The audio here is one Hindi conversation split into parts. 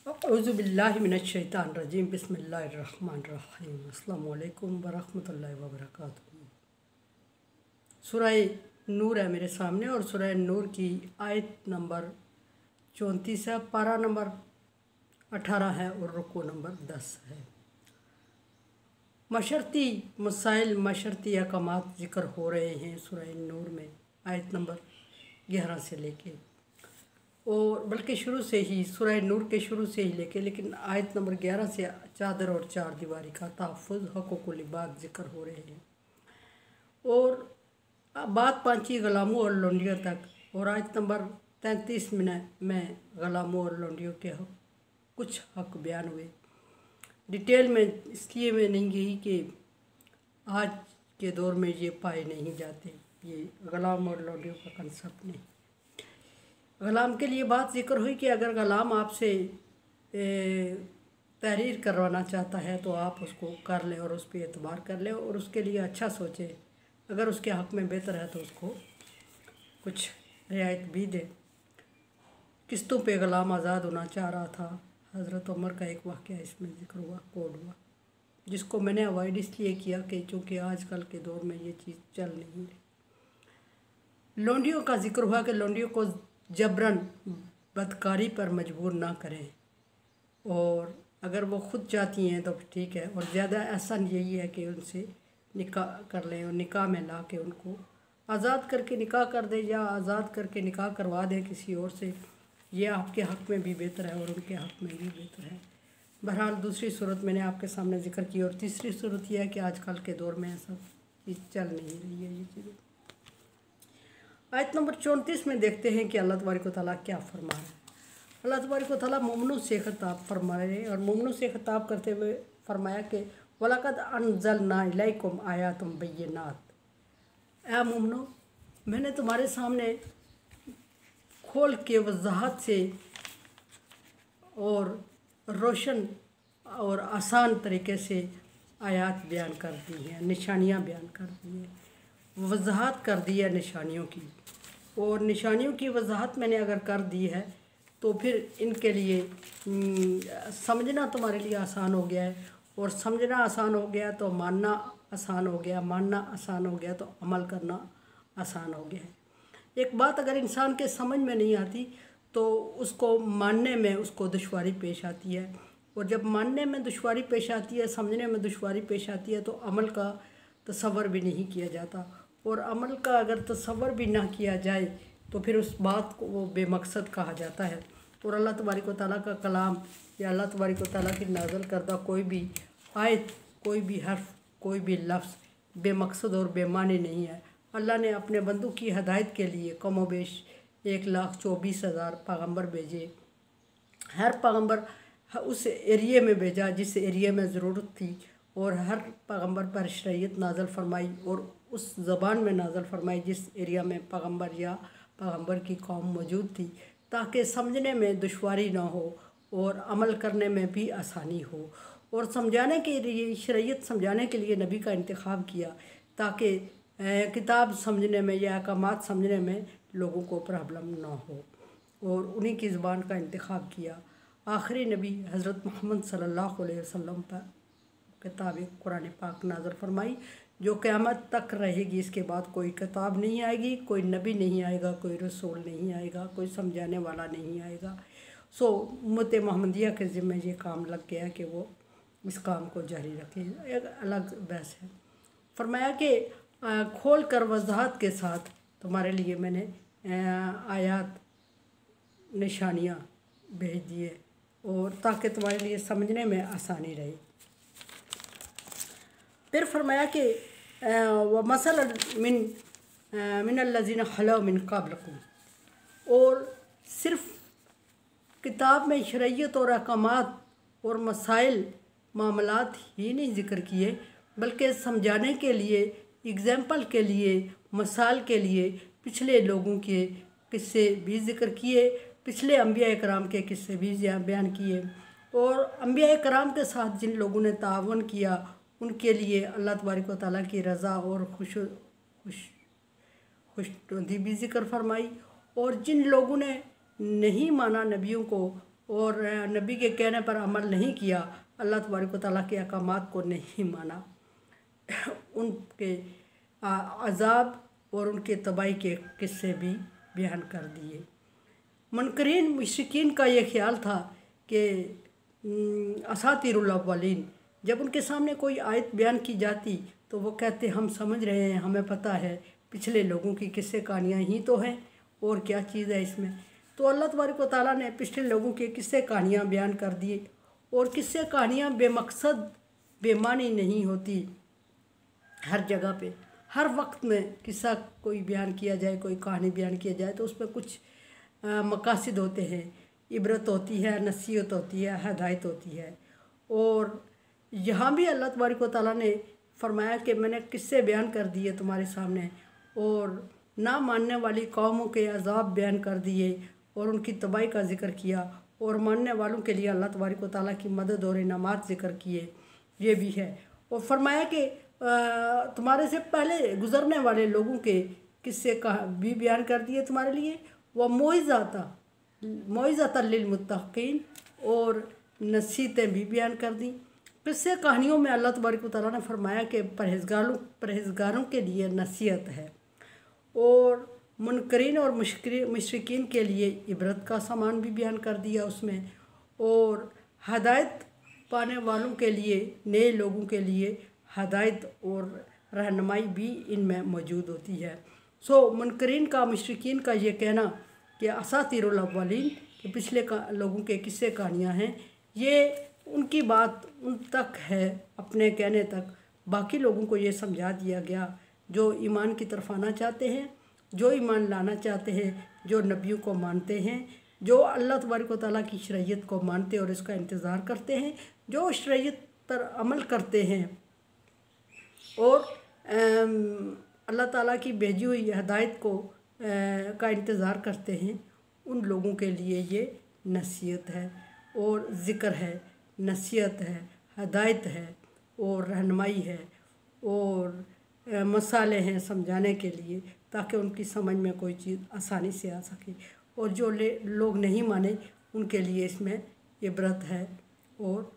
औज़ुबिल्लाहि मिनश्शैतानिर्रजीम बिस्मिल्लाहिर्रहमानिर्रहीम अस्सलामु अलैकुम वरहमतुल्लाहि वबरकातुहू। सूरह नूर है मेरे सामने और सूरह नूर की आयत नंबर 34 है, पारा नंबर 18 है और रुकू नंबर 10 है। मशरती मसाइल मशरती अहकामात ज़िक्र हो रहे हैं सूरह नूर में आयत नंबर 11 से लेके, और बल्कि शुरू से ही सूरह नूर के शुरू से ही लेकिन आयत नंबर 11 से चादर और चार दीवारी का तहफ़्फ़ुज़ हक़ूक़ुल इबाद ज़िक्र हो रहे हैं और बात पहुंची ग़ुलामों और लौंडियों तक। और आयत नंबर 33 में ग़ुलामों और लौंडियों के कुछ हक़ बयान हुए। डिटेल में इसलिए मैं नहीं गई कि आज के दौर में ये पाए नहीं जाते, ये ग़ुलाम और लौंडियों का कंसेप्ट नहीं। ग़ुलाम के लिए बात ज़िक्र हुई कि अगर ग़ुलाम आपसे तहरीर करवाना चाहता है तो आप उसको कर लें और उस पर एतबार कर लें और उसके लिए अच्छा सोचें। अगर उसके हक़ में बेहतर है तो उसको कुछ रियायत भी दें। किस्तों पे ग़ुलाम आज़ाद होना चाह रहा था। हज़रत उमर का एक वाक़या इसमें ज़िक्र हुआ, कोड हुआ, जिसको मैंने अवॉइड इसलिए किया कि चूँकि आजकल के दौर में ये चीज़ चल नहीं रही। लौंडियों का ज़िक्र हुआ कि लौंडियों को जबरन बदकारी पर मजबूर ना करें, और अगर वो ख़ुद चाहती हैं तो ठीक है, और ज़्यादा आसान यही है कि उनसे निकाह कर लें और निकाह में ला के उनको आज़ाद करके निकाह कर दें या आज़ाद करके निकाह करवा दें किसी और से। ये आपके हक़ में भी बेहतर है और उनके हक़ में भी बेहतर है। बहरहाल दूसरी सूरत मैंने आपके सामने ज़िक्र की, और तीसरी सूरत यह है कि आजकल के दौर में ऐसा चीज़ चल नहीं रही है ये चीज़ें। आयत नंबर 34 में देखते हैं कि अल्लाह तबारक व तआला क्या फरमा रहा है। अल्लाह तबारक व तआला मोमिनों से ख़िताब फरमा रहे हैं और मोमिनों से ख़िताब करते हुए फरमाया कि वलक़द अनज़लना इलैकुम आयातुम बय्यिनात। ऐ मोमिनों, मैंने तुम्हारे सामने खोल के वज़ाहत से और रोशन और आसान तरीके से आयात बयान कर दी हैं, निशानियाँ बयान कर दी हैं, वज़ाहत कर दी है निशानियों की। और निशानियों की वज़ाहत मैंने अगर कर दी है तो फिर इनके लिए समझना तुम्हारे लिए आसान हो गया है, और समझना आसान हो गया तो मानना आसान हो गया, मानना आसान हो गया तो अमल करना आसान हो गया है। एक बात अगर इंसान के समझ में नहीं आती तो उसको मानने में उसको दुश्वारी पेश आती है, और जब मानने में दुश्वारी पेश आती है, समझने में दुश्वारी पेश आती है तो अमल का तसव्वुर भी नहीं किया जाता, और अमल का अगर तसव्वुर भी ना किया जाए तो फिर उस बात को वो बेमकसद कहा जाता है। और अल्लाह तबारक व तआला का कलाम या अल्लाह तबारक व तआला की नाज़िल करदा कोई भी आयत, कोई भी हर्फ, कोई भी लफ्ज़ बेमकसद और बेमानी नहीं है। अल्लाह ने अपने बंदों की हदायत के लिए कमो बेश 1,24,000 पैगम्बर भेजे। हर पैगम्बर उस एरिए में भेजा जिस एरिए में ज़रूरत थी, और हर पैगम्बर पर शरीयत नाज़िल फरमाई और उस ज़बान में नाज़िल फरमाई जिस एरिया में पैगम्बर या पैगम्बर की कौम मौजूद थी, ताकि समझने में दुश्वारी ना हो और अमल करने में भी आसानी हो। और समझाने के लिए, शरीयत समझाने के लिए नबी का इंतखाब किया ताकि किताब समझने में या अहकामात समझने में लोगों को प्रॉब्लम ना हो, और उन्हीं की ज़बान का इंतखाब किया। आखिरी नबी हज़रत मोहम्मद सल्लल्लाहु अलैहि वसल्लम पर किताब कुरान पाक नाज़िल फरमाई, जो क़यामत तक रहेगी। इसके बाद कोई किताब नहीं आएगी, कोई नबी नहीं आएगा, कोई रसूल नहीं आएगा, कोई समझाने वाला नहीं आएगा। सो उम्मत मोहम्मदिया के ज़िम्मे ये काम लग गया कि वो इस काम को जारी रखें। एक अलग बहस है। फरमाया कि खोल कर वज़ाहत के साथ तुम्हारे लिए मैंने आयात निशानियाँ भेज दिए, और ताकि तुम्हारे लिए समझने में आसानी रहे। फिर फरमाया कि व मसल मिनल्लज़ीना खलौ मिन क़ब्लकुम, और सिर्फ़ किताब में शरीयत और अहकामात और मसाइल मामलात ही नहीं ज़िक्र किए, बल्कि समझाने के लिए, एग्ज़ाम्पल के लिए, मसाल के लिए पिछले लोगों के किस्से भी ज़िक्र किए, पिछले अंबिया कराम के किस्से भी बयान किए, और अंबिया कराम के साथ जिन लोगों ने तावन किया उनके लिए अल्लाह तबारक व तआला की रज़ा और खुशनुदी भी ज़िक्र फरमाई। और जिन लोगों ने नहीं माना नबियों को और नबी के कहने पर अमल नहीं किया, अल्लाह तबारक व तआला के अहकामात को नहीं माना, उनके अज़ाब और उनके तबाही के किस्से भी बयान कर दिए। मुनकरीन मुशरिकीन का ये ख्याल था कि असातिरुल अव्वलीन, जब उनके सामने कोई आयत बयान की जाती तो वो कहते हम समझ रहे हैं, हमें पता है पिछले लोगों की किस्से कहानियाँ ही तो हैं और क्या चीज़ है इसमें। तो अल्लाह तबारक व तआला ने पिछले लोगों के किस्से कहानियाँ बयान कर दिए। और किस्से कहानियाँ बेमकसद बेमानी नहीं होती, हर जगह पे हर वक्त में किस्सा कोई बयान किया जाए, कोई कहानी बयान किया जाए तो उसमें कुछ मकासद होते हैं, इबरत होती है, नसीहत होती है, हदायत होती है। और यहाँ भी अल्लाह तबारक व तआला ने फरमाया कि मैंने किस्से बयान कर दिए तुम्हारे सामने और ना मानने वाली कौमों के अज़ाब बयान कर दिए और उनकी तबाही का जिक्र किया और मानने वालों के लिए अल्लाह तबारक व तआला की मदद और इनामात जिक्र किए, ये भी है। और फरमाया कि तुम्हारे से पहले गुज़रने वाले लोगों के किस्से का भी बयान कर दिए तुम्हारे लिए, वह मोइज़ाता लिलमुत्तक़ीन, और नसीहतें भी बयान कर दी। किस्से कहानियों में अल्लाह तबारक व तआला ने फरमाया कि परहेज़गारों के लिए नसीहत है और मुनकरीन और मुशरिकीन के लिए इबरत का सामान भी बयान कर दिया उसमें, और हदायत पाने वालों के लिए, नए लोगों के लिए हदायत और रहनुमाई भी इनमें मौजूद होती है। सो मुनकरीन का, मुशरिकीन का ये कहना कि असातिरुल अव्वलीन, कि पिछले लोगों के किस्से कहानियाँ हैं, ये उनकी बात उन तक है, अपने कहने तक। बाकी लोगों को ये समझा दिया गया जो ईमान की तरफ आना चाहते हैं, जो ईमान लाना चाहते हैं, जो नबियों को मानते हैं, जो अल्लाह तबारक व तआला की शरीयत को मानते और इसका इंतज़ार करते हैं, जो शरीयत पर अमल करते हैं और अल्लाह ताला की भेजी हुई हदायत को का इंतज़ार करते हैं, उन लोगों के लिए ये नसीहत है और ज़िक्र है, नसीहत है, हदायत है और रहनुमाई है और मसाले हैं समझाने के लिए, ताकि उनकी समझ में कोई चीज़ आसानी से आ सके। और जो लोग नहीं माने उनके लिए इसमें इबरत है और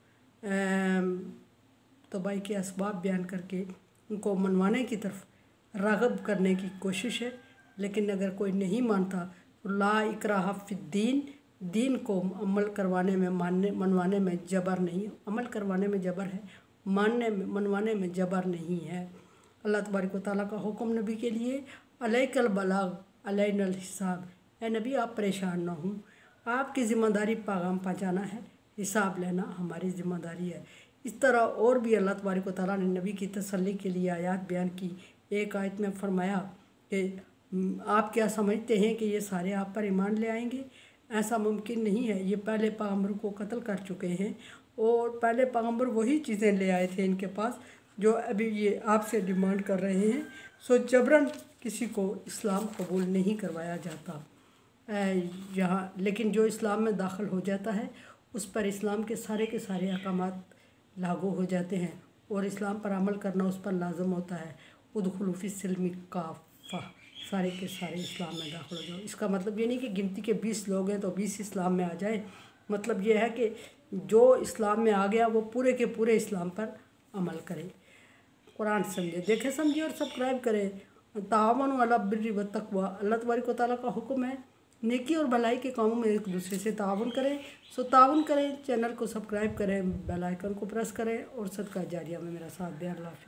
तबाही के असबाब बयान करके उनको मनवाने की तरफ राग़ब करने की कोशिश है। लेकिन अगर कोई नहीं मानता तो ला इकराहा फिद्दीन, दीन को अमल करवाने में, मनवाने में जबर नहीं, अमल करवाने में जबर है, मनवाने में जबर नहीं है। अल्लाह तबारक व तआला का हुक्म नबी के लिए, अलैकल बलाग अलैनल हिसाब, ए नबी आप परेशान ना हों, आपकी ज़िम्मेदारी पैगाम पहुँचाना है, हिसाब लेना हमारी ज़िम्मेदारी है। इस तरह और भी अल्लाह तबारक व तआला ने नबी की तसल्ली के लिए आयत बयान की। एक आयत में फरमाया कि आप क्या समझते हैं कि ये सारे आप पर ईमान ले आएंगे? ऐसा मुमकिन नहीं है, ये पहले पैगम्बर को कत्ल कर चुके हैं और पहले पैगम्बर वही चीज़ें ले आए थे इनके पास जो अभी ये आपसे डिमांड कर रहे हैं। सो जबरन किसी को इस्लाम कबूल नहीं करवाया जाता यहाँ, लेकिन जो इस्लाम में दाखिल हो जाता है उस पर इस्लाम के सारे अहकामात लागू हो जाते हैं और इस्लाम पर अमल करना उस पर लाजम होता है। उदखुलू फिस्सिल्मि काफ़ा, सारे के सारे इस्लाम में दाखिल हो जाओ। इसका मतलब ये नहीं कि गिनती के 20 लोग हैं तो 20 इस्लाम में आ जाए। मतलब ये है कि जो इस्लाम में आ गया वो पूरे के पूरे इस्लाम पर अमल करे। कुरान समझे, देखे समझे और सब्सक्राइब करें। तावनु अला बिर्रि व तक़वा, अल्लाह तबारक व तआला का हुक्म है नेकी और भलाई के कामों में एक दूसरे से ताउन करें। सो ताउन करें, चैनल को सब्सक्राइब करें, बेल आइकन को प्रेस करें और सदका जारिया में मेरा साथ दें। अल्लाह हाफ़िज़।